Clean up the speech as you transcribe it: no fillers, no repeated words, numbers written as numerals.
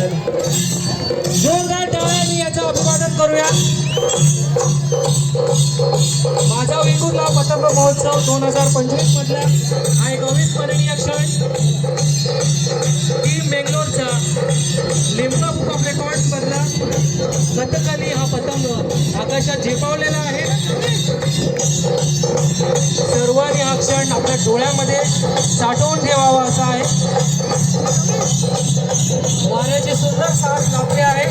जोरदार टाळ्यांनी याचं अभिवादन करूया. माझा वेंगुर्ला पतंग महोत्सव 2025 मधला हा एक अविस्मरणीय क्षण. टीम बेंगलोरचा लिम्का बुक ऑफ रेकॉर्ड्स मधला गतकाली हा पतंग आकाशात झेपावलेला आहे. सर्वांनी हा क्षण आपल्या डोळ्यामध्ये साठवून ठेवावा असा आहे. वाऱ्याची सुंदर साथ लाभली आहे.